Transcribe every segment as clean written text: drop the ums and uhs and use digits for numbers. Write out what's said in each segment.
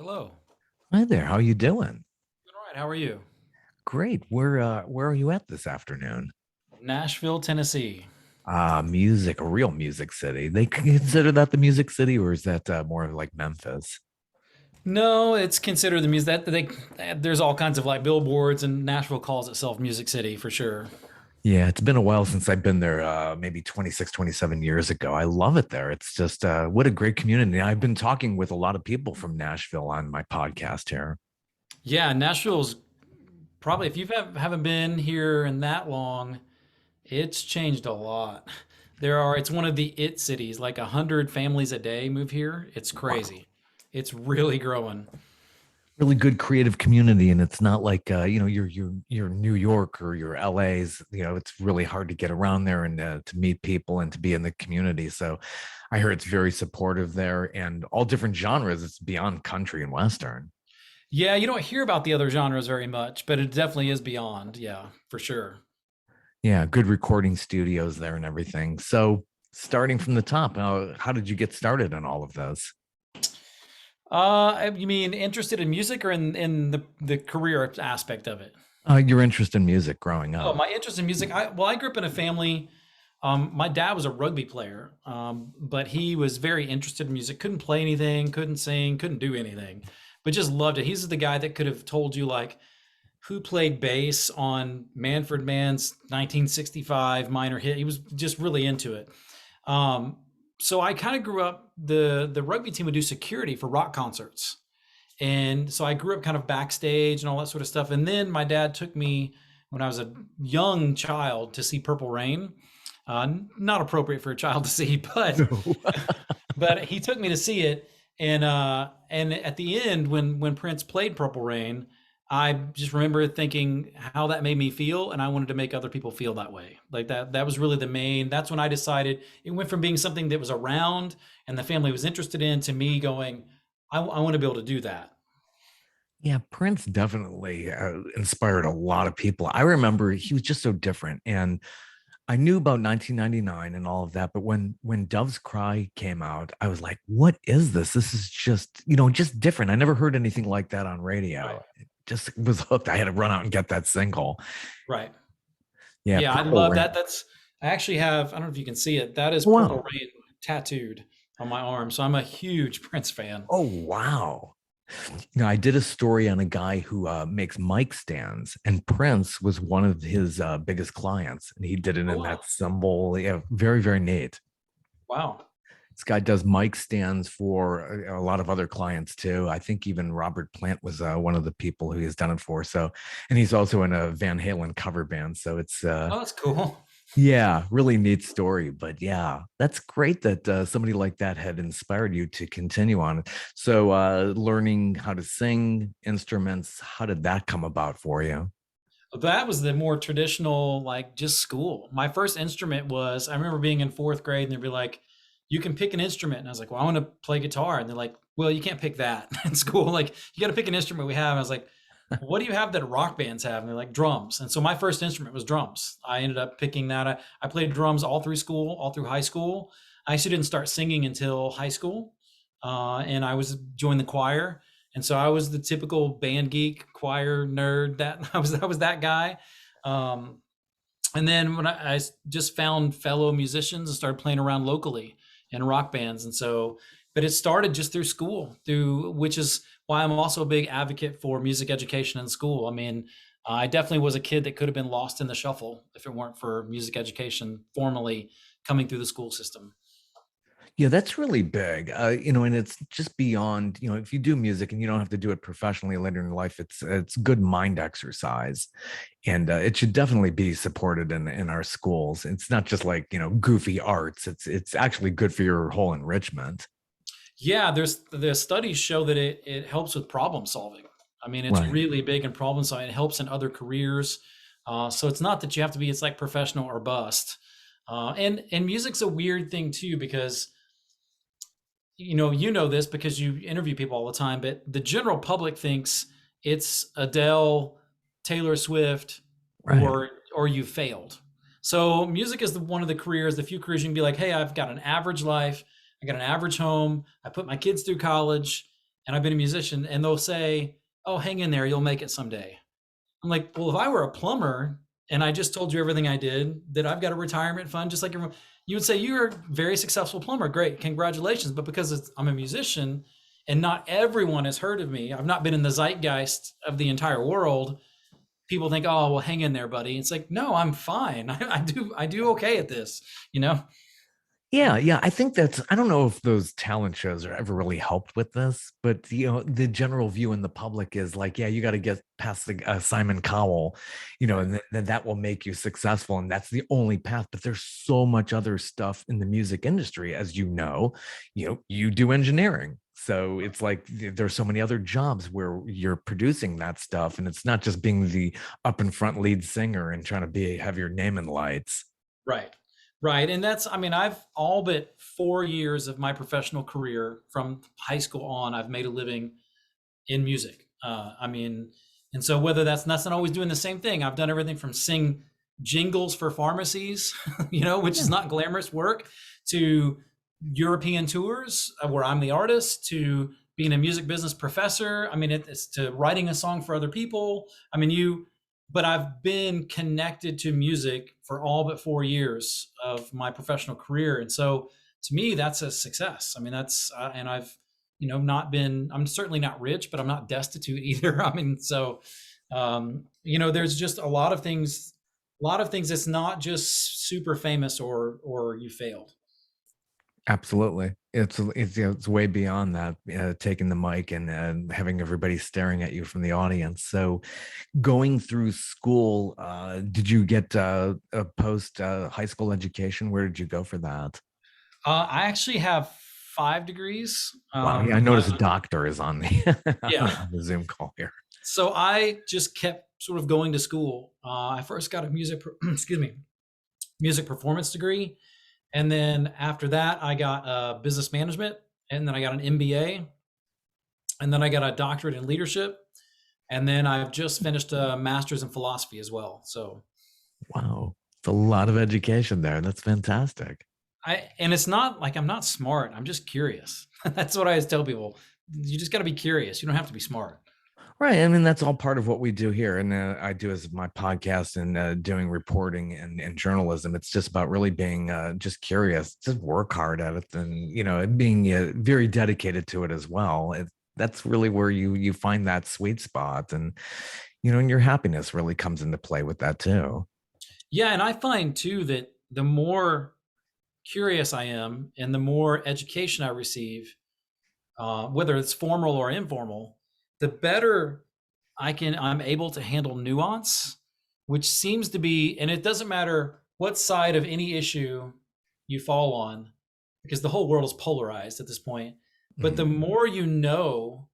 Hello. Hi there. How are you doing? All right. How are you? Great. Where are you at this afternoon? Nashville, Tennessee. Music, a real music city. They consider that the music city, or is that more of like Memphis? No, it's considered the music that there's all kinds of like billboards, and Nashville calls itself Music City for sure. Yeah, it's been a while since I've been there, maybe 26, 27 years ago. I love it there. It's just what a great community. I've been talking with a lot of people from Nashville on my podcast here. Yeah, Nashville's probably if you haven't been here in that long, it's changed a lot. It's one of the it cities. Like 100 families a day move here. It's Wow. crazy. It's really growing. Really good creative community, and it's not like your New York or your LA's. It's really hard to get around there and to meet people and to be in the community. So I hear it's very supportive there, and all different genres. It's beyond country and western. Yeah, you don't hear about the other genres very much, but it definitely is beyond. Yeah, for sure. Yeah, good recording studios there and everything. So starting from the top, how did you get started in all of those? You mean interested in music or in the career aspect of it? Your interest in music growing Oh, up. my interest in music. I grew up in a family. My dad was a rugby player, but he was very interested in music. Couldn't play anything, couldn't sing, couldn't do anything, but just loved it. He's the guy that could have told you like who played bass on Manfred Mann's 1965 minor hit. He was just really into it. Um, so I kind of grew up. The rugby team would do security for rock concerts. And so I grew up kind of backstage and all that sort of stuff. And then my dad took me when I was a young child to see Purple Rain. Not appropriate for a child to see, but No. he took me to see it. And at the end, when Prince played Purple Rain, I just remember thinking how that made me feel, and I wanted to make other people feel that way. Like that. That was really the main. That's when I decided it went from being something that was around and the family was interested in to me going, I want to be able to do that. Yeah, Prince definitely inspired a lot of people. I remember he was just so different, and I knew about 1999 and all of that, but when Dove's Cry came out, I was like, "What is this? This is just different." I never heard anything like that on Right. radio. It just was hooked. I had to run out and get that single. Right. Yeah, Yeah, I Purple love that. Rain. I actually have, I don't know if you can see it. That is Purple Wow. Rain tattooed on my arm. So I'm a huge Prince fan. Oh, wow. I did a story on a guy who makes mic stands, and Prince was one of his biggest clients, and he did it Oh in wow. that symbol. Yeah, very, very neat. Wow. This guy does mic stands for a lot of other clients too. I think even Robert Plant was one of the people who he's done it for. So, and he's also in a Van Halen cover band. So it's Oh, that's cool. yeah, really neat story. But yeah, that's great that somebody like that had inspired you to continue on. So, learning how to sing instruments, how did that come about for you? That was the more traditional, like just school. My first instrument was, I remember being in fourth grade and they'd be like, you can pick an instrument. And I was like, well, I want to play guitar. And they're like, well, you can't pick that in school. Like, you got to pick an instrument we have. And I was like, what do you have that rock bands have? And they're like, drums. And so my first instrument was drums. I ended up picking that. I played drums all through school, all through high school. I actually didn't start singing until high school. And I was joined the choir. And so I was the typical band geek, choir nerd. That I was that guy. Um, and then when I just found fellow musicians and started playing around locally in rock bands, and so, but it started just through school, through which is why I'm also a big advocate for music education in school. I mean, I definitely was a kid that could have been lost in the shuffle if it weren't for music education formally coming through the school system. Yeah, that's really big. And it's just beyond, if you do music and you don't have to do it professionally later in life, it's good mind exercise, and it should definitely be supported in our schools. It's not just like goofy arts. It's actually good for your whole enrichment. Yeah, the studies show that it helps with problem solving. I mean, it's Right. really big in problem solving. It helps in other careers. So it's not that you have to be. It's like professional or bust. And music's a weird thing too because you know this because you interview people all the time. But the general public thinks it's Adele, Taylor Swift, Right. or you failed. So music is one of the careers, the few careers you can be like, hey, I've got an average life, I got an average home, I put my kids through college, and I've been a musician, and they'll say, "Oh, hang in there, you'll make it someday." I'm like, well, if I were a plumber and I just told you everything I did, that I've got a retirement fund, just like everyone, you would say you're a very successful plumber. Great, congratulations. But because I'm a musician and not everyone has heard of me, I've not been in the zeitgeist of the entire world. People think, oh, well, hang in there, buddy. It's like, no, I'm fine. I do okay at this, you know? Yeah, yeah. I think that's, I don't know if those talent shows are ever really helped with this, but the general view in the public is like, yeah, you got to get past the Simon Cowell, Right. and then that will make you successful. And that's the only path. But there's so much other stuff in the music industry, as you do engineering. So it's like there's so many other jobs where you're producing that stuff. And it's not just being the up and front lead singer and trying to have your name in lights. Right. Right. And I mean, I've all but 4 years of my professional career from high school on, I've made a living in music. I mean, and so whether that's not always doing the same thing. I've done everything from sing jingles for pharmacies, which is not glamorous work, to European tours where I'm the artist, to being a music business professor. I mean, it's to writing a song for other people. I mean, but I've been connected to music for all but 4 years of my professional career. And so to me, that's a success. I mean, and I've, not been, I'm certainly not rich, but I'm not destitute either. I mean, so, there's just a lot of things. It's not just super famous or you failed. Absolutely. It's way beyond that, taking the mic and having everybody staring at you from the audience. So going through school, did you get a post high school education? Where did you go for that? I actually have 5 degrees. Wow. Yeah, I noticed a doctor is on the, Yeah. on the Zoom call here. So I just kept sort of going to school. I first got a excuse me, music performance degree. And then after that, I got business management. And then I got an MBA. And then I got a doctorate in leadership. And then I've just finished a master's in philosophy as well. So Wow. It's a lot of education there. That's fantastic. and it's not like I'm not smart. I'm just curious. That's what I always tell people. You just got to be curious. You don't have to be smart. Right. I mean, that's all part of what we do here. And I do as my podcast and doing reporting and journalism. It's just about really being just curious, just work hard at it and, being very dedicated to it as well. That's really where you find that sweet spot. And your happiness really comes into play with that too. Yeah. And I find too that the more curious I am and the more education I receive, whether it's formal or informal, the better I'm able to handle nuance, which seems to be, and it doesn't matter what side of any issue you fall on, because the whole world is polarized at this point. But the Mhm. more you know,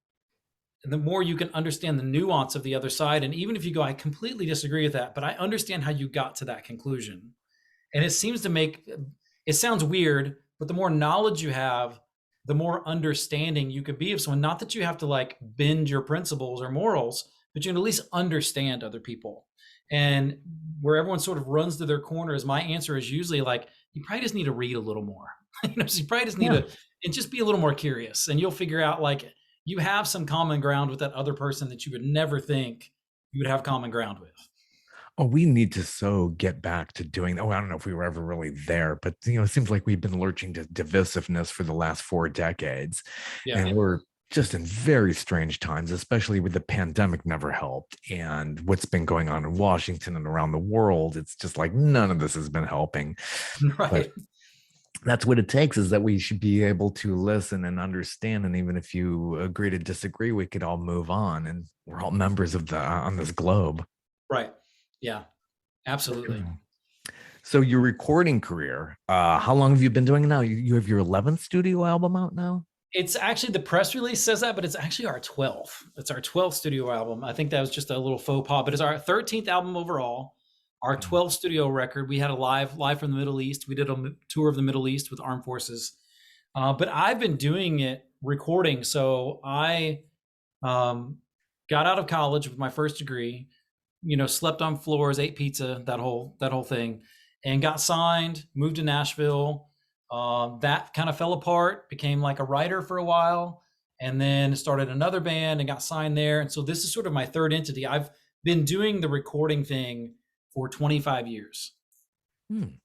and the more you can understand the nuance of the other side. And even if you go, I completely disagree with that, but I understand how you got to that conclusion. And it sounds weird, but the more knowledge you have, the more understanding you could be of someone. Not that you have to like bend your principles or morals, but you can at least understand other people. And where everyone sort of runs to their corners, my answer is usually like, you probably just need to read a little more. So you probably just need Yeah. to and just be a little more curious, and you'll figure out like you have some common ground with that other person that you would never think you would have common ground with. Oh, we need to so get back to doing. Oh, I don't know if we were ever really there, but it seems like we've been lurching to divisiveness for the last 4 decades, Yeah. and we're just in very strange times, especially with the pandemic never helped, and what's been going on in Washington and around the world. It's just like none of this has been helping. But Right. that's what it takes is that we should be able to listen and understand, and even if you agree to disagree, we could all move on, and we're all members of the on this globe. Right. Yeah. Absolutely. So your recording career, how long have you been doing it now? You have your 11th studio album out now? It's actually, the press release says that, but it's actually our 12th. It's our 12th studio album. I think that was just a little faux pas, but it's our 13th album overall, our Wow. 12th studio record. We had a live from the Middle East. We did a tour of the Middle East with Armed Forces. But I've been doing it recording. So I um, got out of college with my first degree, slept on floors, ate pizza, that whole thing, and got signed, moved to Nashville. That kind of fell apart, became like a writer for a while. and then started another band and got signed there. And so this is sort of my third entity. I've been doing the recording thing for 25 years. Hmm.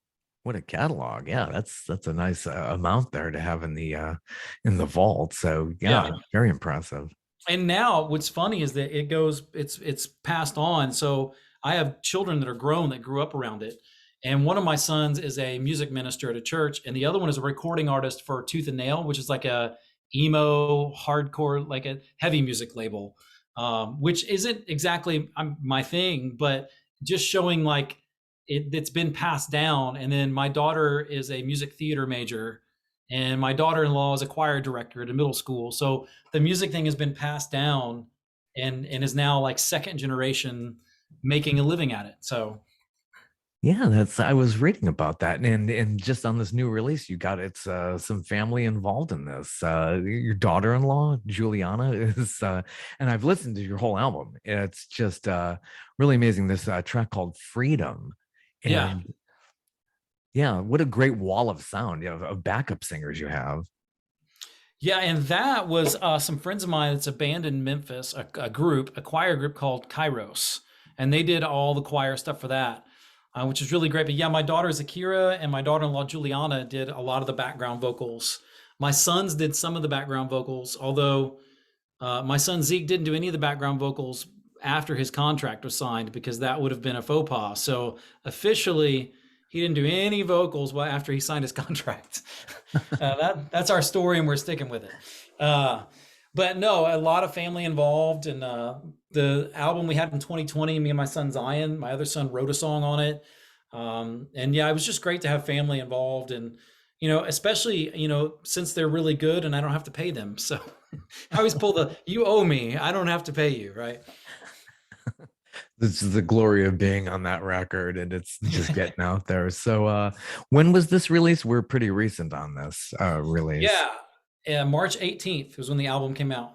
What a catalog. Yeah, that's a nice amount there to have in the vault. So yeah, Yeah. very impressive. And now what's funny is that it's passed on. So I have children that are grown that grew up around it. And one of my sons is a music minister at a church, and the other one is a recording artist for Tooth and Nail, which is like a emo hardcore, like a heavy music label, which isn't exactly my thing, but just showing like it's been passed down. And then my daughter is a music theater major, and my daughter-in-law is a choir director at a middle school. So the music thing has been passed down, and is now like second generation making a living at it. So Yeah, that's I was reading about that, and just on this new release, you got it's some family involved in this. Your daughter-in-law, Juliana, is and I've listened to your whole album. It's just really amazing. This track called Freedom. yeah. And yeah, what a great wall of sound, of backup singers you have. Yeah, and that was some friends of mine. It's a band in Memphis, a choir group called Kairos, and they did all the choir stuff for that, which is really great. But yeah, my daughter is Akira, and my daughter-in-law Juliana did a lot of the background vocals. My sons did some of the background vocals, although my son Zeke didn't do any of the background vocals after his contract was signed because that would have been a faux pas. So officially, he didn't do any vocals after he signed his contract. That's our story, and we're sticking with it. But no, a lot of family involved, and the album we had in 2020, me and my son Zion, my other son, wrote a song on it. And yeah, it was just great to have family involved, and especially since they're really good, and I don't have to pay them. So I always pull the "you owe me, I don't have to pay you," right? This is the glory of being on that record, and it's just getting out there. So when was this release? We're pretty recent on this release. Yeah, yeah. March 18th was when the album came out.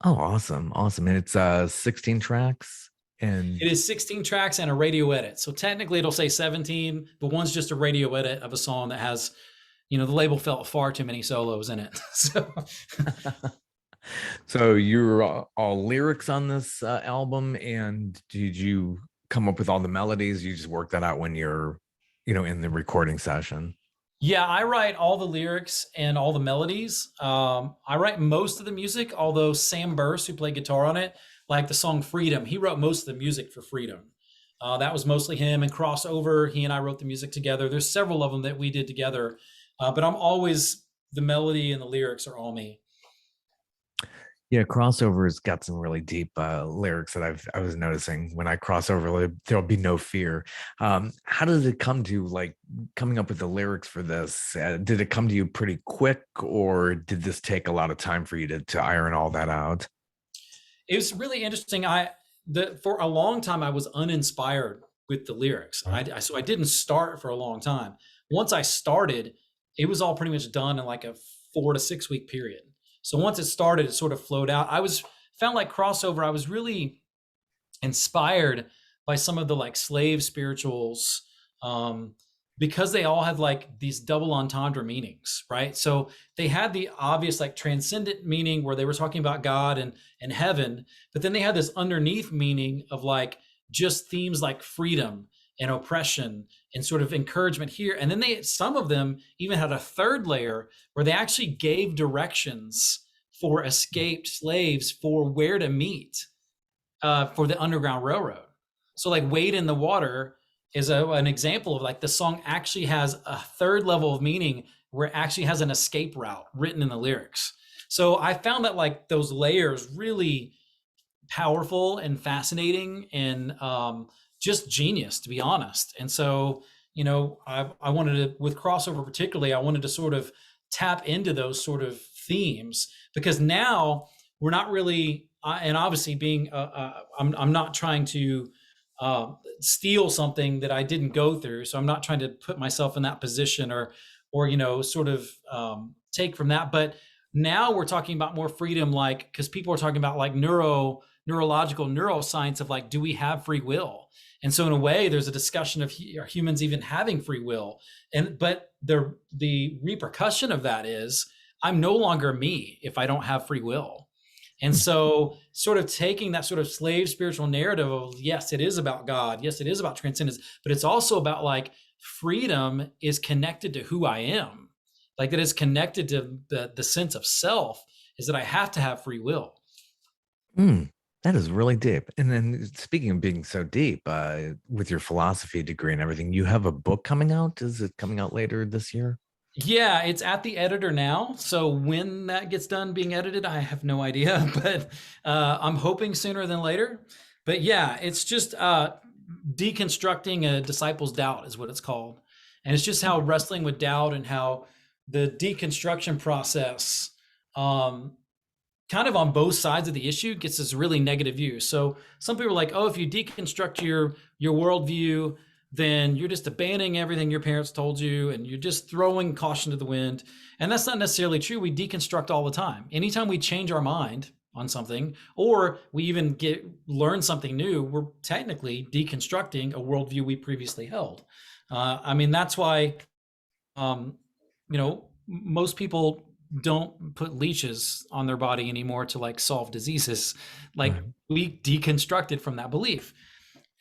Oh, awesome. Awesome. And it's 16 tracks. And It is 16 tracks and a radio edit. So technically it'll say 17, but one's just a radio edit of a song that has, the label felt far too many solos in it. So so you're all lyrics on this album, and did you come up with all the melodies? You just work that out when you're, in the recording session. yeah, I write all the lyrics and all the melodies. I write most of the music, although Sam Burse, who played guitar on it, like the song Freedom, he wrote most of the music for Freedom. That was mostly him. And Crossover, he and I wrote the music together. There's several of them that we did together. But I'm always, the melody and the lyrics are all me. Yeah, crossover's got some really deep lyrics that I was noticing when I cross over. There'll be no fear. How does it come to like coming up with the lyrics for this? Did it come to you pretty quick, or did this take a lot of time for you to iron all that out? It was really interesting. For a long time I was uninspired with the lyrics. So I didn't start for a long time. Once I started, it was all pretty much done in like a 4 to 6 week period. So once it started, it sort of flowed out. Found like Crossover, I was really inspired by some of the like slave spirituals, because they all had like these double entendre meanings, right? So they had the obvious like transcendent meaning where they were talking about God and heaven, but then they had this underneath meaning of like just themes like freedom and oppression and sort of encouragement here. And then some of them even had a third layer where they actually gave directions for escaped slaves for where to meet, for the Underground Railroad. So like Wade in the Water is an example of like the song actually has a third level of meaning where it actually has an escape route written in the lyrics. So I found that like those layers really powerful and fascinating, and just genius, to be honest. And so, I wanted to, with Crossover particularly, I wanted to sort of tap into those sort of themes, because now we're not really, and obviously being, I'm not trying to steal something that I didn't go through. So I'm not trying to put myself in that position, or sort of take from that. But now we're talking about more freedom, like, because people are talking about like neurological neuroscience of like, do we have free will? And so in a way, there's a discussion of are humans even having free will? But the repercussion of that is I'm no longer me if I don't have free will. And so, sort of taking that sort of slave spiritual narrative of, yes, it is about God. Yes, it is about transcendence, but it's also about like freedom is connected to who I am. Like that is connected to the sense of self, is that I have to have free will. Mm, that is really deep. And then speaking of being so deep, with your philosophy degree and everything, you have a book coming out. Is it coming out later this year? Yeah, it's at the editor now. So when that gets done being edited, I have no idea, but I'm hoping sooner than later. But yeah, it's just deconstructing a disciple's doubt is what it's called. And it's just how wrestling with doubt and how the deconstruction process, um, kind of on both sides of the issue, gets this really negative view. So some people are like, oh, if you deconstruct your worldview, then you're just abandoning everything your parents told you and you're just throwing caution to the wind. And that's not necessarily true. We deconstruct all the time. Anytime we change our mind on something, or we even learn something new, we're technically deconstructing a worldview we previously held. I mean, that's why, um, most people don't put leashes on their body anymore to like solve diseases. Like Right. we deconstructed from that belief.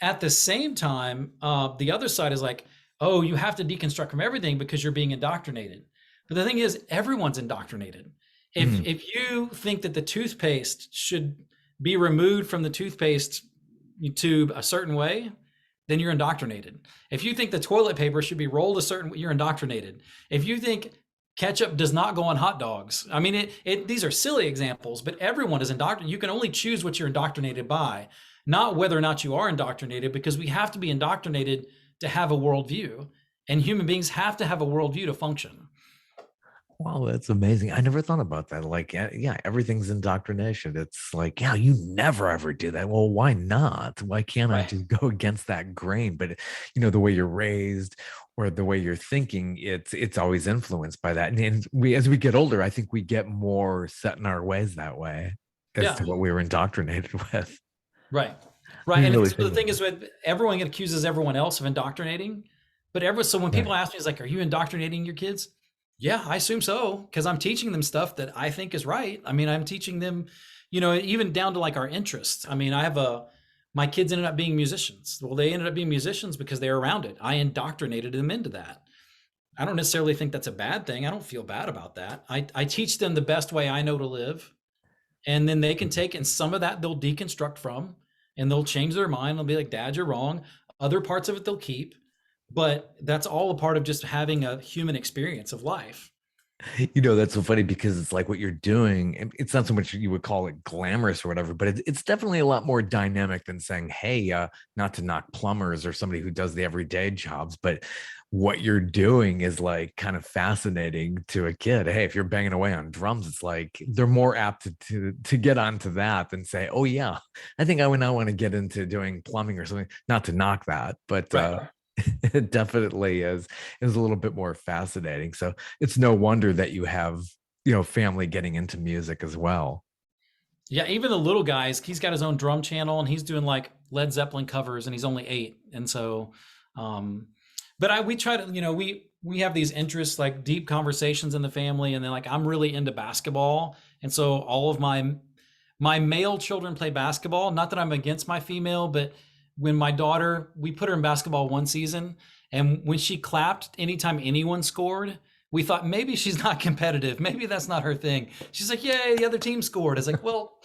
At the same time, the other side is like, oh, you have to deconstruct from everything because you're being indoctrinated. But the thing is, everyone's indoctrinated. If Mm, if you think that the toothpaste should be removed from the toothpaste tube a certain way, then you're indoctrinated. If you think the toilet paper should be rolled a certain way, you're indoctrinated. If you think ketchup does not go on hot dogs, I mean, these are silly examples, but everyone is indoctrinated. You can only choose what you're indoctrinated by, not whether or not you are indoctrinated, because we have to be indoctrinated to have a worldview, and human beings have to have a worldview to function. wow, that's amazing. I never thought about that. Like, yeah, yeah, everything's indoctrination. It's like, yeah, you never ever do that. Well, why not? Why can't I Right. just go against that grain? But the way you're raised or the way you're thinking, it's always influenced by that. And we, as we get older, I think we get more set in our ways that way as Yeah. to what we were indoctrinated with. Right. I Right. didn't And really so think the about thing is, with everyone accuses everyone else of indoctrinating, but so when that. people ask me, it's like, "Are you indoctrinating your kids?" Yeah, I assume so, because I'm teaching them stuff that I think is right. I mean, I'm teaching them, even down to like our interests. I mean, my kids ended up being musicians. Well, they ended up being musicians because they were around it. I indoctrinated them into that. I don't necessarily think that's a bad thing. I don't feel bad about that. I teach them the best way I know to live, and then they can Yeah. take, and some of that they'll deconstruct from, and they'll change their mind. They'll be like, Dad, you're wrong. Other parts of it they'll keep, but that's all a part of just having a human experience of life. That's so funny because it's like what you're doing. It's not so much you would call it glamorous or whatever, but it's definitely a lot more dynamic than saying, "Hey, not to knock plumbers or somebody who does the everyday jobs, but what you're doing is like kind of fascinating to a kid. Hey, if you're banging away on drums, it's like they're more apt to get onto that than say, oh yeah, I think I would now want to get into doing plumbing or something. Not to knock that, but Right. it definitely is a little bit more fascinating. So it's no wonder that you have family getting into music as well. Yeah, even the little guys, he's got his own drum channel and he's doing like Led Zeppelin covers, and he's only 8. And so, um, but we try to, we have these interests, like deep conversations in the family. And then like, I'm really into basketball. And so all of my male children play basketball. Not that I'm against my female, but when my daughter, we put her in basketball one season, and when she clapped anytime anyone scored, we thought maybe she's not competitive. Maybe that's not her thing. She's like, "Yay, the other team scored." It's like, well,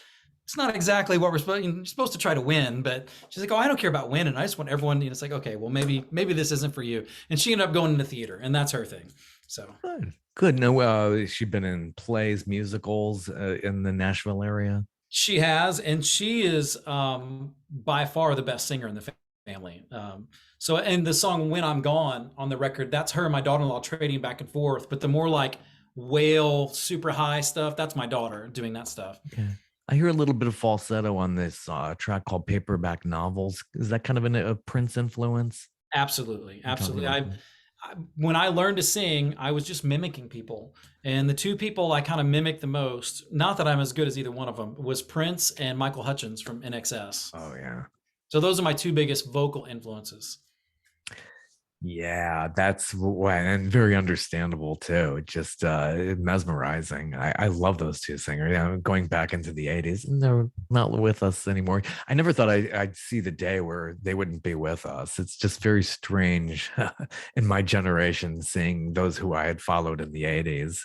it's not exactly what you're supposed to try to win, but she's like, "Oh, I don't care about winning. I just want everyone." It's like, okay, well, maybe this isn't for you. And she ended up going into theater, and that's her thing. So Good. Good. No, has she been in plays, musicals in the Nashville area? she has, and she is by far the best singer in the family. So, and the song "When I'm Gone" on the record, that's her and my daughter-in-law trading back and forth. But the more like wail, super high stuff, that's my daughter doing that stuff. Okay. I hear a little bit of falsetto on this track called Paperback Novels. Is that kind of a Prince influence? Absolutely, You're talking absolutely. about that? When I learned to sing, I was just mimicking people, and the two people I kind of mimicked the most, not that I'm as good as either one of them, was Prince and Michael Hutchence from NXS. Oh yeah. So those are my two biggest vocal influences. Yeah, that's why, and very understandable too. Just mesmerizing. I love those two singers. Yeah, going back into the 80s, and they're not with us anymore. I never thought I'd see the day where they wouldn't be with us. It's just very strange in my generation seeing those who I had followed in the 80s.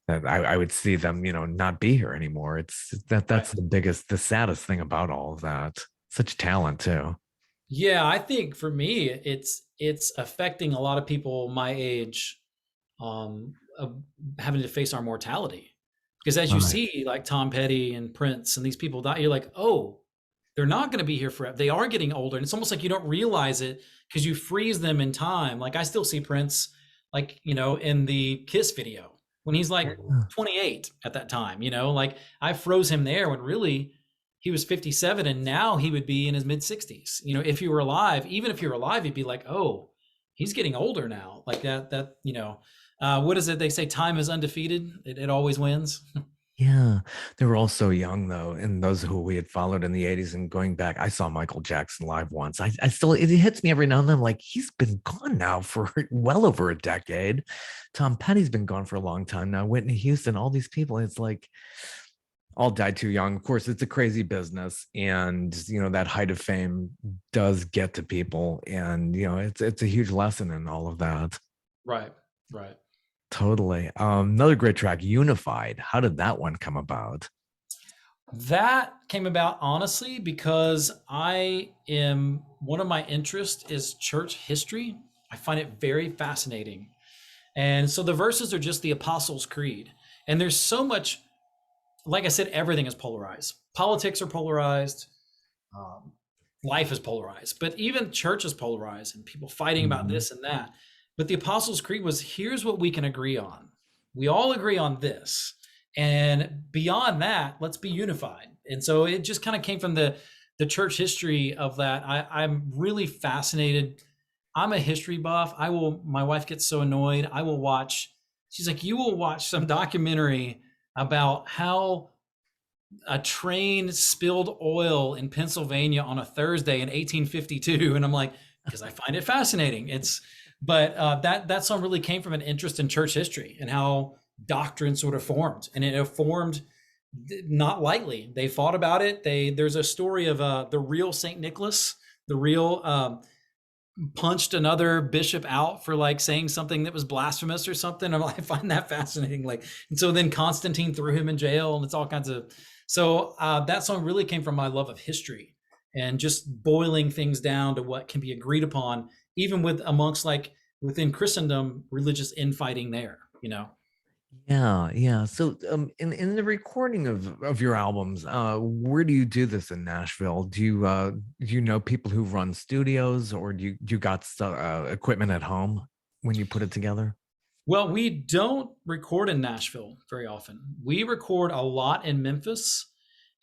That I would see them, not be here anymore. It's Right. that's the saddest thing about all of that. Such talent too. Yeah, I think for me, it's affecting a lot of people my age, of having to face our mortality. Because as you Right. see, like Tom Petty and Prince and these people die, you're like, oh, they're not going to be here forever. They are getting older, and it's almost like you don't realize it because you freeze them in time. Like I still see Prince, like in the Kiss video when he's like 28 at that time. Like I froze him there when really he was 57, and now he would be in his mid 60s. If you were alive, even if you were alive, you'd be like, oh, he's getting older now. Like that. What is it? They say time is undefeated. It always wins. Yeah, they were all so young though, and those who we had followed in the 80s and going back. I saw Michael Jackson live once. I still, it hits me every now and then, like he's been gone now for well over a decade. Tom Petty's been gone for a long time now. Whitney Houston, all these people, it's like all died too young. Of course, it's a crazy business, and that height of fame does get to people, and it's a huge lesson in all of that. Right. Right. Totally. Another great track, Unified. How did that one come about? That came about honestly because one of my interests is church history. I find it very fascinating. And so the verses are just the Apostles' Creed. And there's so much, like I said, everything is polarized. Politics are polarized, um, life is polarized, but even church is polarized and people fighting about Mhm. this and that. But the Apostles' Creed was here's what we can agree on. We all agree on this. And beyond that, let's be unified. And so it just kind of came from the church history of that. I'm really fascinated. I'm a history buff. My wife gets so annoyed. She's like, you will watch some documentary about how a train spilled oil in Pennsylvania on a Thursday in 1852, and I'm like, because I find it fascinating. But that song really came from an interest in church history and how doctrine sort of formed, and it formed not lightly. They fought about it. There's a story of the real Saint Nicholas, the real punched another bishop out for like saying something that was blasphemous or something. I find that fascinating. Like, and so then Constantine threw him in jail, and it's all kinds of. So that song really came from my love of history and just boiling things down to what can be agreed upon, even with amongst like within Christendom, religious infighting there. Yeah, yeah. So, in the recording of your albums, where do you do this in Nashville? Do you know people who run studios, or do you got equipment at home when you put it together? Well, we don't record in Nashville very often. We record a lot in Memphis.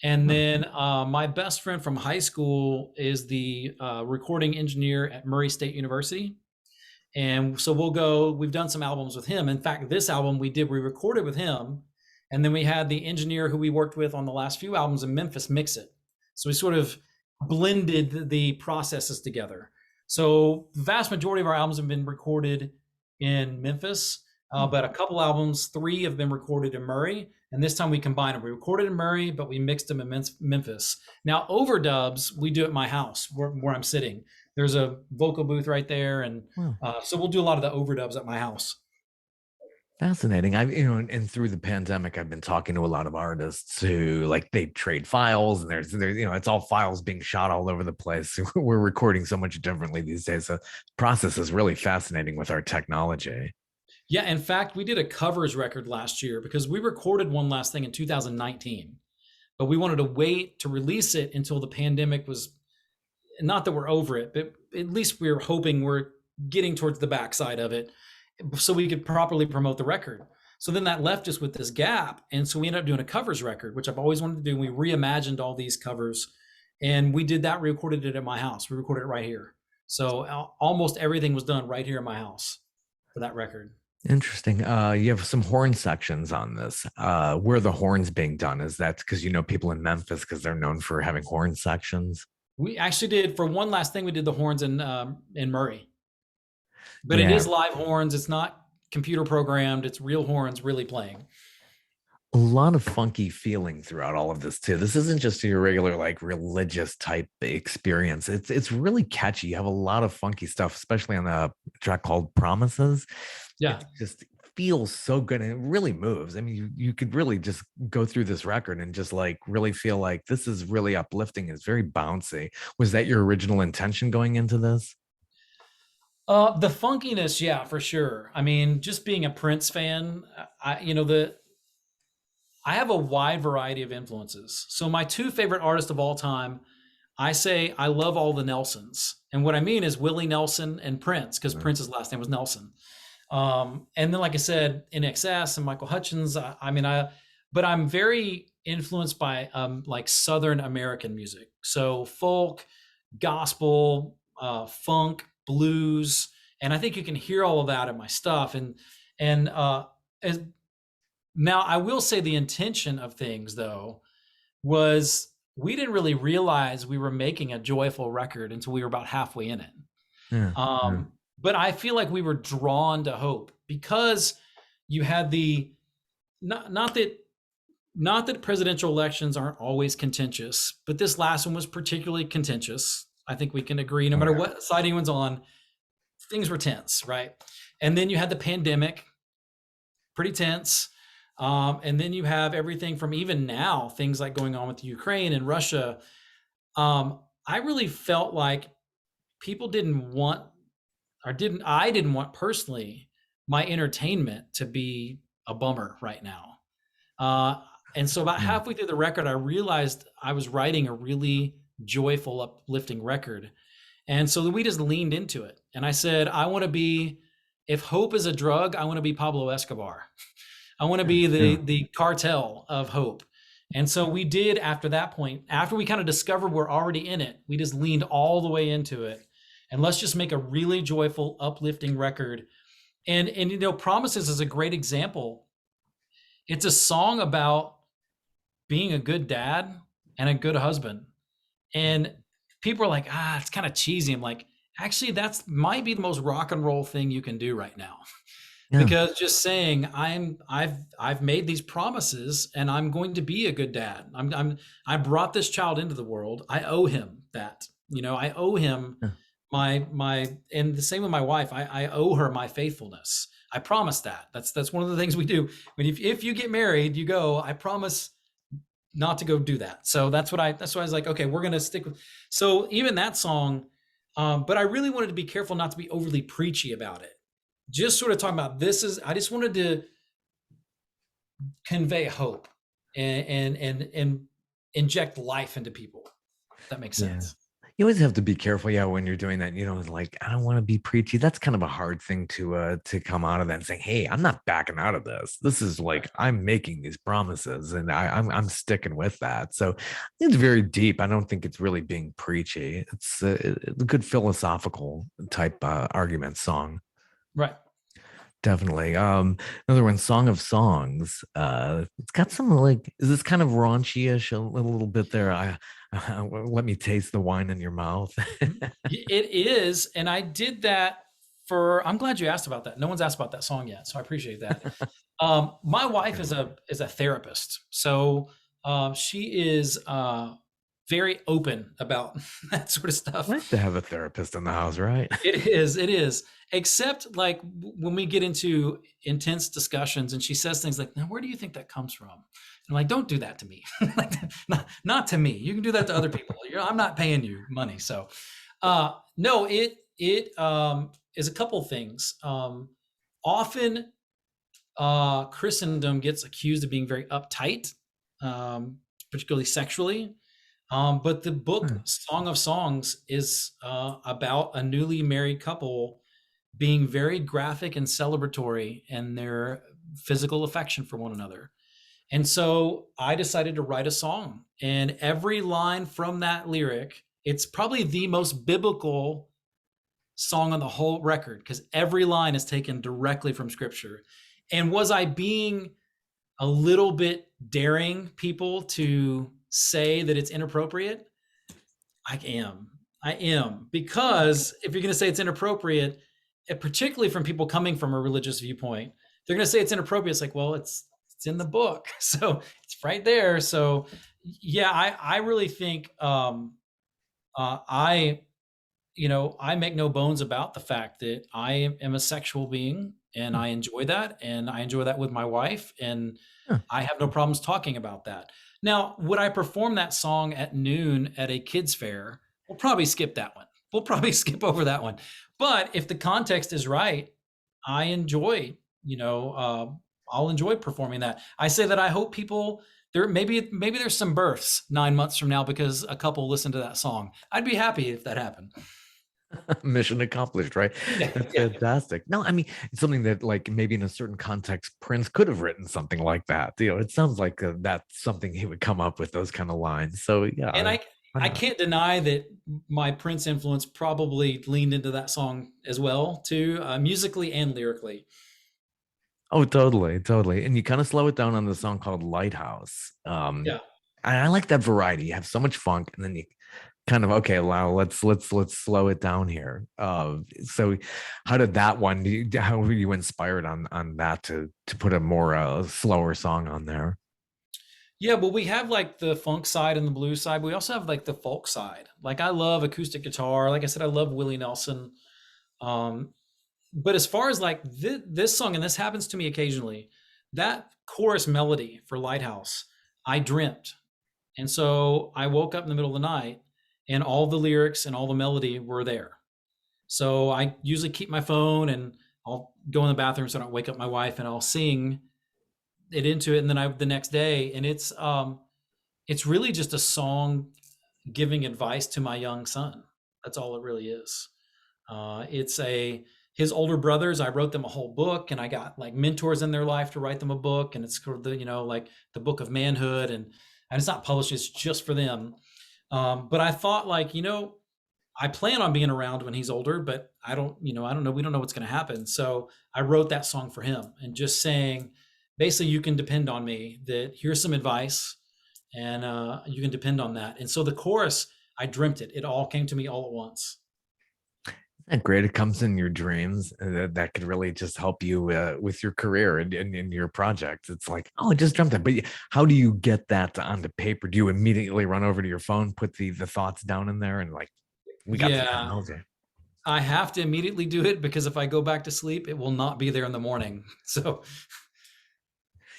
And Huh. then my best friend from high school is the recording engineer at Murray State University. And so we've done some albums with him. In fact, this album we recorded with him. And then we had the engineer who we worked with on the last few albums in Memphis mix it. So we sort of blended the processes together. So the vast majority of our albums have been recorded in Memphis, Hmm. but a couple albums, three have been recorded in Murray. And this time we combined them. We recorded in Murray, but we mixed them in Memphis. Now, overdubs, we do at my house where I'm sitting. There's a vocal booth right there, and Well, so we'll do a lot of the overdubs at my house. fascinating. And through the pandemic, I've been talking to a lot of artists who like they trade files, and there's it's all files being shot all over the place. We're recording so much differently these days. So the process is really fascinating with our technology. Yeah, in fact, we did a covers record last year because we recorded one last thing in 2019, but we wanted to wait to release it until the pandemic was, not that we're over it, but at least we're hoping we're getting towards the backside of it so we could properly promote the record. So then that left us with this gap. And so we ended up doing a covers record, which I've always wanted to do. We reimagined all these covers, and we did that, recorded it at my house. We recorded it right here. So almost everything was done right here in my house for that record. Interesting. You have some horn sections on this. Where the horns being done? Is that because people in Memphis because they're known for having horn sections? We actually did, for one last thing, we did the horns in Murray. but it Yeah. is live horns. It's not computer programmed. It's real horns really playing. A lot of funky feeling throughout all of this too. This isn't just your regular like religious type experience. It's really catchy. You have a lot of funky stuff, especially on the track called Promises. Yeah. It just feels so good and it really moves. I mean, you could really just go through this record and just like really feel like this is really uplifting. It's very bouncy. Was that your original intention going into this? The funkiness, yeah, for sure. I mean, just being a Prince fan, the I have a wide variety of influences. So my two favorite artists of all time, I say I love all the Nelsons. And what I mean is Willie Nelson and Prince, because Mhm. Prince's last name was Nelson. And then, like I said, in XS and Michael Hutchins, but I'm very influenced by like Southern American music. So folk, gospel, funk, blues, and I think you can hear all of that in my stuff. And as, now I will say the intention of things though was we didn't really realize we were making a joyful record until we were about halfway in it. Yeah. Yeah. But I feel like we were drawn to hope because you had the not that presidential elections aren't always contentious, but this last one was particularly contentious. I think we can agree, no Oh matter yeah. what side anyone's on, things were tense, right? And then you had the pandemic, pretty tense. And then you have everything from even now, things like going on with Ukraine and Russia. I really felt like people didn't want I didn't want personally my entertainment to be a bummer right now. Uh, and so about Yeah. halfway through the record, I realized I was writing a really joyful, uplifting record. And so we just leaned into it. And I said, I want to be, if hope is a drug, I want to be Pablo Escobar. I want to Yeah. be Yeah. the cartel of hope. And so we did after that point, after we kind of discovered we're already in it, we just leaned all the way into it. And let's just make a really joyful, uplifting record. And Promises is a great example. It's a song about being a good dad and a good husband. And people are like, it's kind of cheesy. I'm like, actually, that's might be the most rock and roll thing you can do right now. Yeah. Because just saying I've made these promises and I'm going to be a good dad. I brought this child into the world. I owe him that. I owe him Yeah. my and the same with my wife. I owe her my faithfulness. I promise that. That's one of the things we do. When if you get married, you go, I promise not to go do that. So that's why I was like, okay, we're gonna stick with so even that song, but I really wanted to be careful not to be overly preachy about it. Just sort of talking about I just wanted to convey hope and inject life into people. If that makes Yeah. sense. You always have to be careful, yeah, when you're doing that. Like I don't want to be preachy. That's kind of a hard thing to come out of that and saying, "Hey, I'm not backing out of this. This is like I'm making these promises, and I'm sticking with that." So it's very deep. I don't think it's really being preachy. It's a good philosophical type argument song. Right. Definitely. Another one, Song of Songs. It's got some like, is this kind of raunchy-ish a little bit there? Let me taste the wine in your mouth. It is, and I did that for. I'm glad you asked about that. No one's asked about that song yet, so I appreciate that. My wife Yeah. is a therapist, so she is very open about that sort of stuff. Nice to have a therapist in the house, right? It is. Except like when we get into intense discussions and she says things like, now where do you think that comes from? And I'm like, don't do that to me. Like, not to me. You can do that to other people. I'm not paying you money. So no, it is a couple things. Often Christendom gets accused of being very uptight, particularly sexually. But the book Hmm. Song of Songs is about a newly married couple being very graphic and celebratory in their physical affection for one another. And so I decided to write a song, and every line from that lyric, it's probably the most biblical song on the whole record because every line is taken directly from scripture. And was I being a little bit daring people to say that it's inappropriate? I am. I am. Because if you're going to say it's inappropriate, particularly from people coming from a religious viewpoint, they're going to say it's inappropriate. It's like, well, it's in the book, so it's right there. So yeah, I really think I I make no bones about the fact that I am a sexual being and Hmm. I enjoy that and I enjoy that with my wife and Yeah. I have no problems talking about that. Now, would I perform that song at noon at a kids fair? We'll probably skip that one. We'll probably skip over that one. But if the context is right, I enjoy, I'll enjoy performing that. I say that I hope people there maybe there's some births 9 months from now because a couple listened to that song. I'd be happy if that happened. Mission accomplished, right? Yeah, That's yeah. fantastic. No, I mean, it's something that, like, maybe in a certain context, Prince could have written something like that. It sounds like that's something he would come up with, those kind of lines. So, And yeah, why I not? can't deny that my Prince influence probably leaned into that song as well, too, musically and lyrically. Oh, totally, totally. And you kind of slow it down on the song called Lighthouse. Yeah. And I like that variety. You have so much funk, and then you kind of, okay, Lau, let's slow it down here. So how did that one? How were you inspired on that to put a more slower song on there? Yeah, well, we have like the funk side and the blues side. But we also have like the folk side. Like I love acoustic guitar. Like I said, I love Willie Nelson. Um, but as far as like this song, and this happens to me occasionally, that chorus melody for Lighthouse, I dreamt. And so I woke up in the middle of the night and all the lyrics and all the melody were there. So I usually keep my phone and I'll go in the bathroom so I don't wake up my wife and I'll sing it into it. And then the next day, and it's really just a song giving advice to my young son. That's all it really is. It's a his older brothers. I wrote them a whole book, and I got like mentors in their life to write them a book, and it's called the like the Book of Manhood, and it's not published; it's just for them. But I thought like I plan on being around when he's older, but I don't know. We don't know what's going to happen. So I wrote that song for him, and just saying, basically, you can depend on me. That here's some advice, and you can depend on that. And so the chorus, I dreamt it. It all came to me all at once. Isn't that great? It comes in your dreams. That could really just help you with your career and in your projects. It's like, oh, I just dreamt that. But how do you get that onto paper? Do you immediately run over to your phone, put the thoughts down in there, and like, we got the Yeah, technology? I have to immediately do it because if I go back to sleep, it will not be there in the morning. So,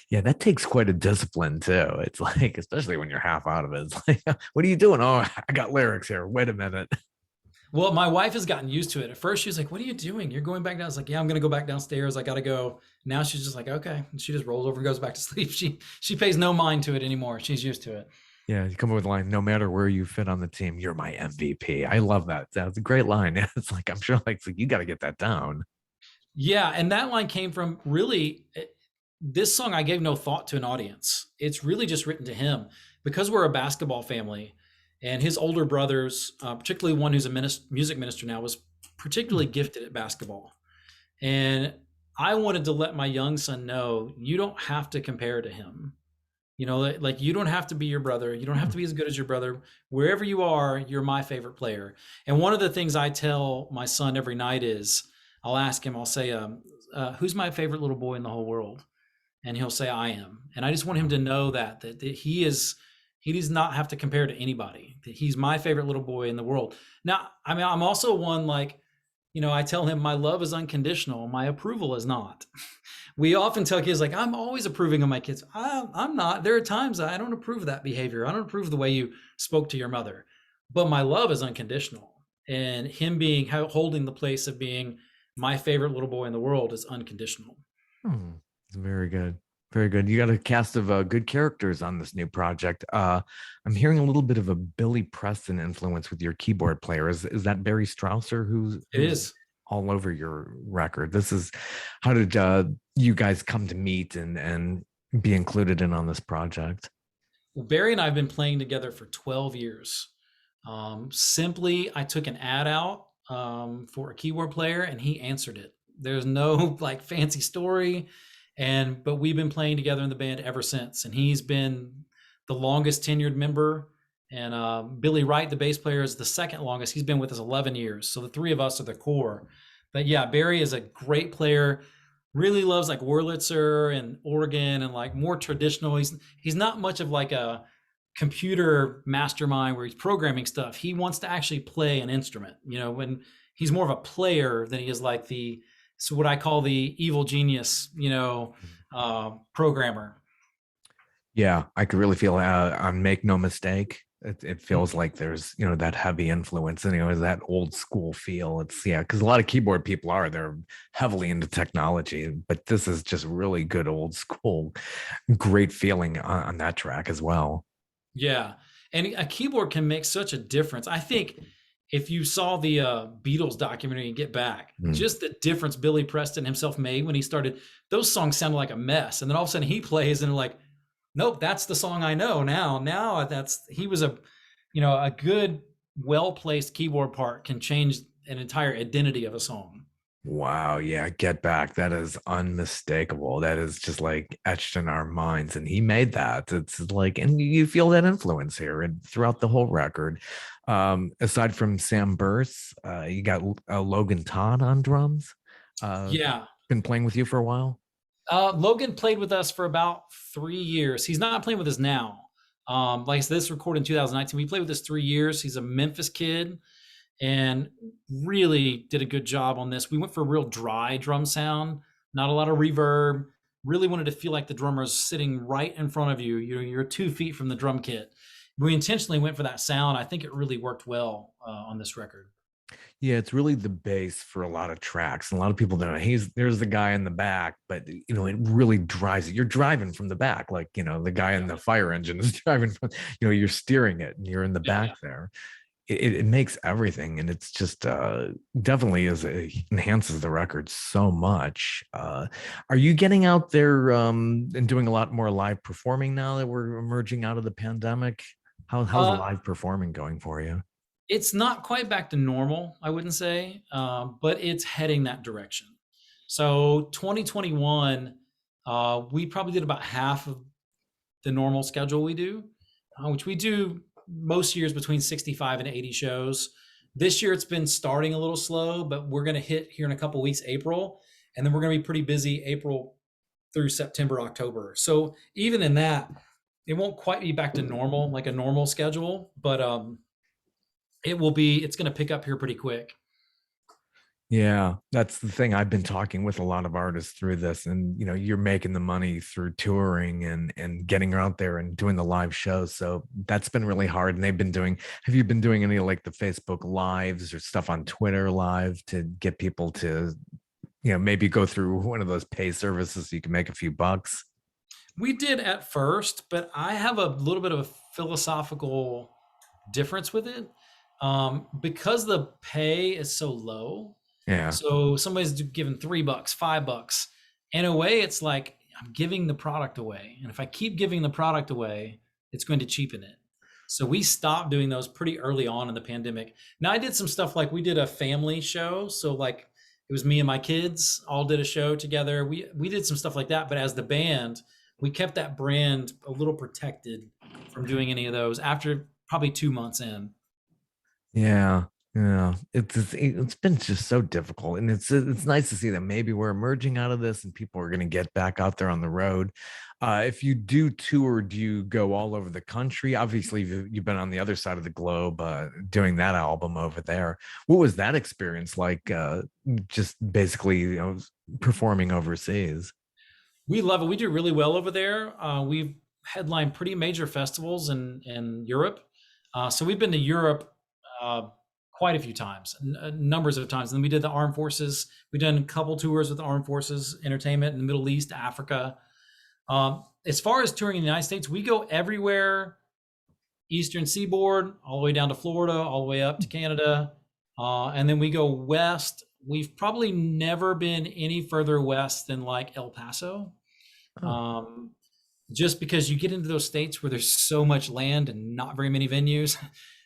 Yeah, that takes quite a discipline too. It's like, especially when you're half out of it. It's like, what are you doing? Oh, I got lyrics here. Wait a minute. well, my wife has gotten used to it. At first, she was like, "What are you doing? You're going back down." I was like, "Yeah, I'm going to go back downstairs. I got to go." Now she's just like, "Okay," and she just rolls over and goes back to sleep. She pays no mind to it anymore. She's used to it. Yeah, you come up with a line, no matter where you fit on the team, you're my MVP. I love that. That's a great line. It's like, I'm sure like you got to get that down. Yeah, and that line came from really this song I gave no thought to an audience. It's really just written to him because we're a basketball family, and his older brothers, particularly one who's a music minister now, was particularly gifted at basketball. And I wanted to let my young son know you don't have to compare to him. Like you don't have to be your brother. You don't have Hmm. to be as good as your brother. Wherever you are, you're my favorite player. And one of the things I tell my son every night is I'll ask him, I'll say, who's my favorite little boy in the whole world? And he'll say, I am. And I just want him to know that he does not have to compare to anybody, that he's my favorite little boy in the world. Now, I mean, I'm also one like, I tell him my love is unconditional. My approval is not. We often tell kids like, I'm always approving of my kids. I'm not. There are times I don't approve of that behavior. I don't approve of the way you spoke to your mother, but my love is unconditional. And him being holding the place of being my favorite little boy in the world is unconditional. Hmm. It's very good. Very good. You got a cast of good characters on this new project. I'm hearing a little bit of a Billy Preston influence with your keyboard player. Is that Barry Strausser It who's is. all over your record? This is how did you guys come to meet and be included in on this project? Well, Barry and I have been playing together for 12 years. Simply, I took an ad out for a keyboard player and he answered it. There's no like fancy story. But we've been playing together in the band ever since. And he's been the longest tenured member. And Billy Wright, the bass player, is the second longest. He's been with us 11 years. So the three of us are the core. But yeah, Barry is a great player. Really loves like Wurlitzer and organ and like more traditional. He's not much of like a computer mastermind where he's programming stuff. He wants to actually play an instrument. When he's more of a player than he is like the so what I call the evil genius. Programmer. Yeah, I could really feel on Make No Mistake. It feels like there's, that heavy influence and, that old school feel. It's, yeah, because a lot of keyboard people they're heavily into technology, but this is just really good old school, great feeling on that track as well. Yeah, and a keyboard can make such a difference. I think if you saw the Beatles documentary Get Back, Mm. just the difference Billy Preston himself made when he started, those songs sounded like a mess, and then all of a sudden he plays and like, nope, that's the song I know now. Now that's he was a good, well placed keyboard part can change an entire identity of a song. Wow, yeah, Get Back. That is unmistakable. That is just like etched in our minds. And he made that. It's like, and you feel that influence here and throughout the whole record. Aside from Sam Burse, you got Logan Todd on drums. Uh, Yeah, been playing with you for a while. Logan played with us for about 3 years. He's not playing with us now. Like I said, this recorded in 2019. We played with us 3 years. He's a Memphis kid and really did a good job on this. We went for a real dry drum sound, not a lot of reverb. Really wanted to feel like the drummer's sitting right in front of you. You're 2 feet from the drum kit. We intentionally went for that sound. I think it really worked well on this record. Yeah, it's really the bass for a lot of tracks. And a lot of people don't know there's the guy in the back, but it really drives it. You're driving from the back, like the guy in Yeah, the fire engine is driving from, you're steering it and you're in the yeah, back yeah. there. It makes everything, and it's just definitely enhances the record so much. Are you getting out there and doing a lot more live performing now that we're emerging out of the pandemic? How's Uh, live performing going for you? it's not quite back to normal, I wouldn't say, but it's heading that direction. So 2021, we probably did about half of the normal schedule we do, which we do most years between 65 and 80 shows. This year it's been starting a little slow, but we're going to hit here in a couple weeks, April, and then we're going to be pretty busy April through September, October. So even in that, it won't quite be back to normal, like a normal schedule, but it's going to pick up here pretty quick. Yeah, that's the thing. I've been talking with a lot of artists through this, and you're making the money through touring and getting out there and doing the live shows. So that's been really hard. And they've been doing. Have you been doing any like the Facebook lives or stuff on Twitter live to get people to, maybe go through one of those pay services so you can make a few bucks? We did at first, but I have a little bit of a philosophical difference with it, because the pay is so low. Yeah. So somebody's giving $3, $5. In a way, it's like I'm giving the product away, and if I keep giving the product away, it's going to cheapen it. So we stopped doing those pretty early on in the pandemic. Now I did some stuff like we did a family show, so like it was me and my kids all did a show together. We did some stuff like that, but as the band, we kept that brand a little protected from doing any of those after probably 2 months in. Yeah, yeah. It's been just so difficult, and it's nice to see that maybe we're emerging out of this, and people are going to get back out there on the road. If you do tour, do you go all over the country? Obviously, you've been on the other side of the globe doing that album over there. What was that experience like? Just basically, performing overseas. We love it. We do really well over there. We've headlined pretty major festivals in Europe. So we've been to Europe uh, quite a few times, numbers of times. And then we did the Armed Forces. We've done a couple tours with the Armed Forces Entertainment in the Middle East, Africa. As far as touring in the United States, we go everywhere, Eastern Seaboard, all the way down to Florida, all the way up to Canada. And then we go west. We've probably never been any further west than like El Paso, Oh. um, just because you get into those states where there's so much land and not very many venues.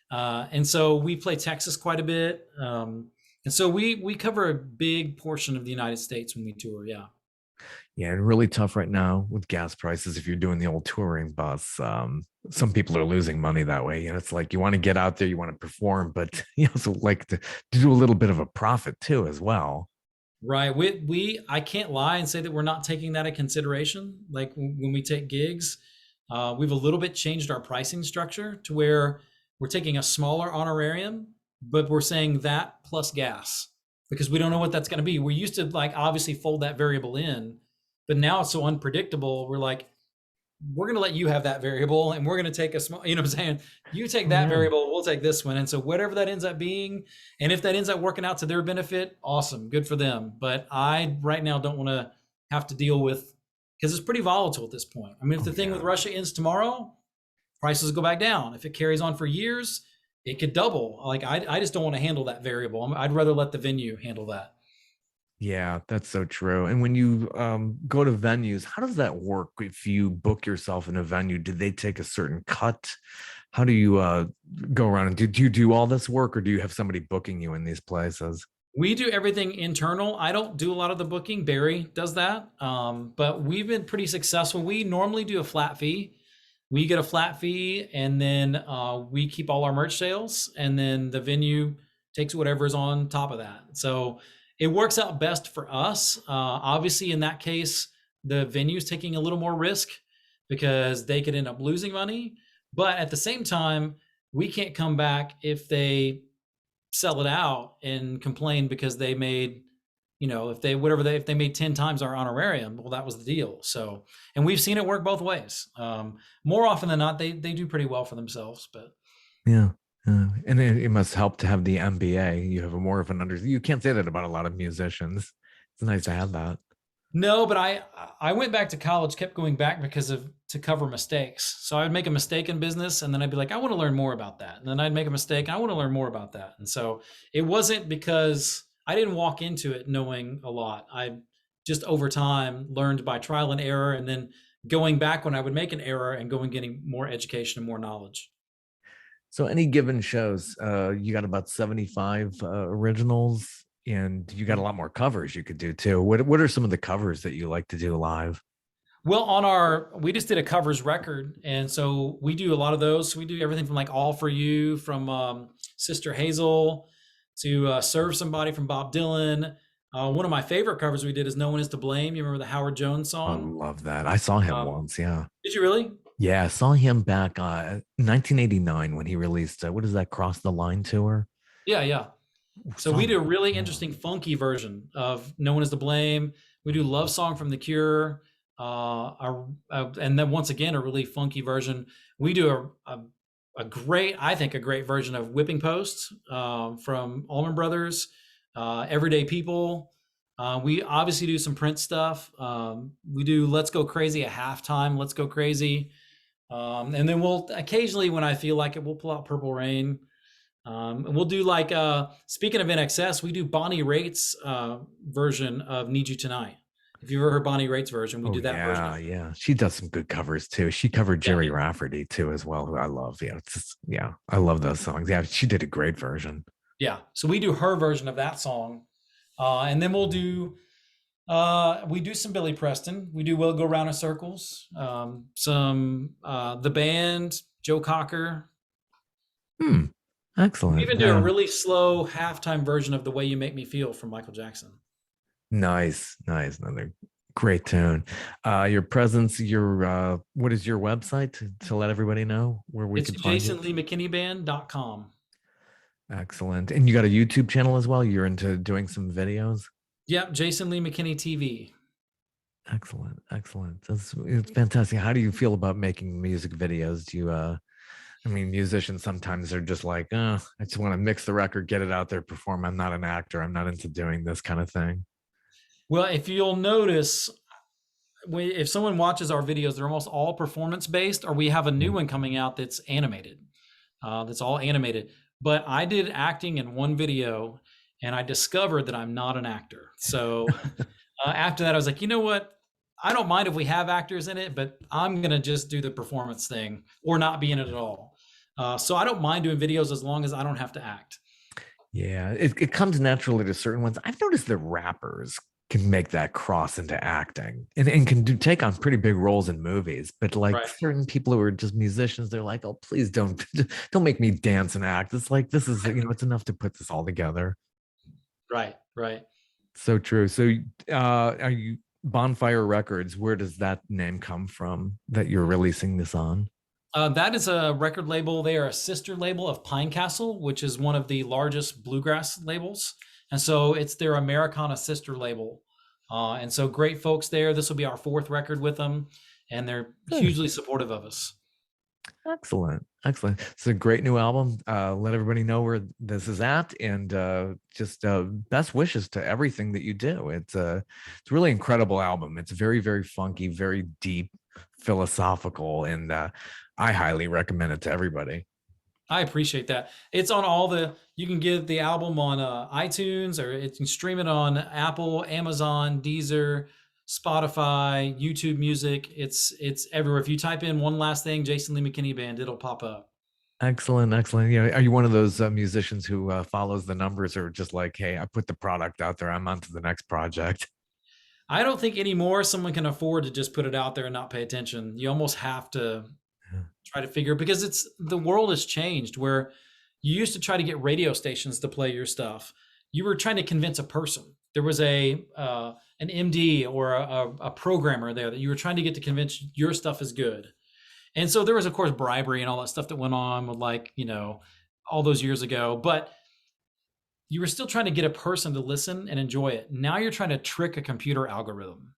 And so we play Texas quite a bit. And so we cover a big portion of the United States when we tour. Yeah. Yeah, and really tough right now with gas prices. If you're doing the old touring bus, some people are losing money that way. It's like you want to get out there, you want to perform, but you also like to do a little bit of a profit too, as well. Right. I can't lie and say that we're not taking that in consideration. Like when we take gigs, we've a little bit changed our pricing structure to where we're taking a smaller honorarium, but we're saying that plus gas because we don't know what that's going to be. We used to like obviously fold that variable in, but now it's so unpredictable. We're like, we're going to let you have that variable and we're going to take a small, you know what I'm saying? You take Oh that yeah. variable, we'll take this one. And so whatever that ends up being, and if that ends up working out to their benefit, awesome, good for them. But I right now don't want to have to deal with, because it's pretty volatile at this point. I mean, if Oh the thing with yeah. Russia ends tomorrow, prices go back down. If it carries on for years, it could double. Like I just don't want to handle that variable. I'd rather let the venue handle that. Yeah, that's so true. And when you go to venues, how does that work? If you book yourself in a venue, do they take a certain cut? How do you go around and do you do all this work, or do you have somebody booking you in these places? We do everything internal. I don't do a lot of the booking. Barry does that. But we've been pretty successful. We normally do a flat fee. We get a flat fee, and then we keep all our merch sales, and then the venue takes whatever's on top of that. So it works out best for us. Obviously, in that case, the venue's taking a little more risk because they could end up losing money. But at the same time, we can't come back if they sell it out and complain because they made, if they whatever they if they made 10 times our honorarium, well, that was the deal. So, and we've seen it work both ways. More often than not, they do pretty well for themselves. But Yeah. And it must help to have the MBA. You have a more of an under. You can't say that about a lot of musicians. It's nice to have that. no, but I went back to college, kept going back because of to cover mistakes. So I would make a mistake in business, and then I'd be like, I want to learn more about that. And then I'd make a mistake, I want to learn more about that. And so it wasn't because I didn't walk into it knowing a lot. I just over time learned by trial and error, and then going back when I would make an error and going getting more education and more knowledge. So any given shows, you got about 75 originals, and you got a lot more covers you could do too. What are some of the covers that you like to do live? Well, we just did a covers record, and so we do a lot of those. So we do everything from like "All for You" from Sister Hazel to "Serve Somebody" from Bob Dylan. One of my favorite covers we did is "No One Is to Blame." You remember the Howard Jones I song? love that. I saw him Um, once. Yeah. did you really? Yeah. I saw him back 1989 when he released, what is that, Cross the Line tour? Yeah, yeah. So Saw we do him. a really Yeah. interesting funky version of "No One Is to Blame." We do "Love Song" from The Cure, and then once again a really funky version. We do a great, I think, a great version of "Whipping Post" from Allman Brothers, "Everyday People." We obviously do some Prince stuff. We do "Let's Go Crazy" at halftime. "Let's Go Crazy," and then we'll occasionally, when I feel like it, we'll pull out "Purple Rain." And we'll do like speaking of NXS, we do Bonnie Raitt's version of "Need You Tonight." If you've ever heard Bonnie Raitt's version, we Oh do that version yeah, of it. yeah. She does some good covers too. She covered Yeah, Jerry Rafferty too as well, who I love. Yeah, it's just, yeah, I love those songs. Yeah, she did a great version. yeah. So we do her version of that song, and then we do some Billy Preston. We do "We'll Go Round in Circles." Some the band, Joe Cocker. Hmm. We Excellent. even do a really slow halftime version of "The Way You Make Me Feel" from Michael Jackson. Nice, nice. Another great tune. Your presence, your what is your website to let everybody know where we It's could find you? JasonLeeMcKinneyBand.com. Excellent. And you got a YouTube channel as well. You're into doing some videos. Yep, Jason Lee McKinney TV. Excellent, excellent. It's fantastic. How do you feel about making music videos? Do you I mean, musicians sometimes are just like, I just want to mix the record, get it out there, perform. I'm not an actor. I'm not into doing this kind of thing. Well, if you'll notice, if someone watches our videos, they're almost all performance based, or we have a new Mm. one coming out that's animated. That's all animated. But I did acting in one video, and I discovered that I'm not an actor. So after that, I was like, you know what? I don't mind if we have actors in it, but I'm gonna just do the performance thing or not be in it at all. So I don't mind doing videos as long as I don't have to act. Yeah, it comes naturally to certain ones. I've noticed that rappers can make that cross into acting and can take on pretty big roles in movies. But like Right. certain people who are just musicians, they're like, oh, please don't make me dance and act. It's like this is, it's enough to put this all together. Right. Right. So true. So, are you Bonfire Records? Where does that name come from that you're releasing this on? That is a record label. They are a sister label of Pine Castle, which is one of the largest bluegrass labels. And so it's their Americana sister label. And so great folks there. This will be our fourth record with them, and they're Good. hugely supportive of us. Excellent. Excellent. It's a great new album. Let everybody know where this is at, and just best wishes to everything that you do. It's a really incredible album. It's very, very funky, very deep, philosophical, and I highly recommend it to everybody. I appreciate that. It's on all the, you can get the album on iTunes, or you can stream it on Apple, Amazon, Deezer, Spotify, YouTube Music. It's everywhere. If you type in One Last Thing, Jason Lee McKinney Band, it'll pop up. Excellent, excellent. You know, are you one of those musicians who follows the numbers, or just like, hey, I put the product out there, I'm on to the next project? I don't think anymore someone can afford to just put it out there and not pay attention. You almost have to try to figure, because it's, the world has changed where you used to try to get radio stations to play your stuff. You were trying to convince a person. There was a an MD or a programmer there that you were trying to get to convince your stuff is good. And so there was, of course, bribery and all that stuff that went on with, like, all those years ago. But you were still trying to get a person to listen and enjoy it. Now you're trying to trick a computer algorithm.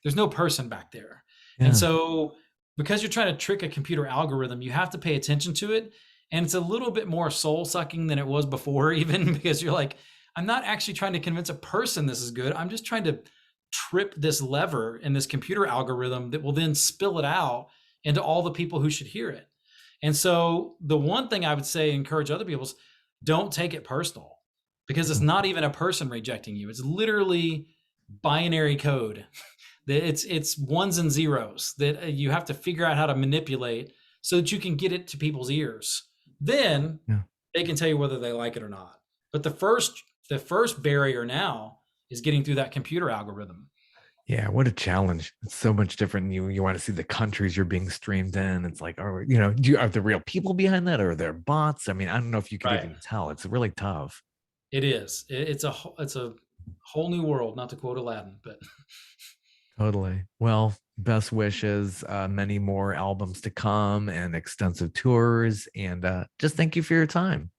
There's no person back there. And Yeah, so because you're trying to trick a computer algorithm, you have to pay attention to it. And it's a little bit more soul sucking than it was before, even, because you're like, I'm not actually trying to convince a person this is good. I'm just trying to trip this lever in this computer algorithm that will then spill it out into all the people who should hear it. And so the one thing I would say, encourage other people, is don't take it personal, because it's not even a person rejecting you. It's literally binary code. It's ones and zeros that you have to figure out how to manipulate so that you can get it to people's ears. Then yeah. they can tell you whether they like it or not. But the first barrier now is getting through that computer algorithm. Yeah, what a challenge. It's so much different. You want to see the countries you're being streamed in. It's like, are are the real people behind that, or are there bots? I mean, I don't know if you could Right. even tell. It's really tough. It is. It's a whole new world, not to quote Aladdin, but Totally. Well, best wishes, many more albums to come and extensive tours. And just thank you for your time.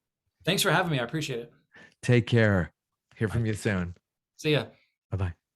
thanks for having me. I appreciate it. Take care. Hear All right. from you soon. See ya. Bye bye.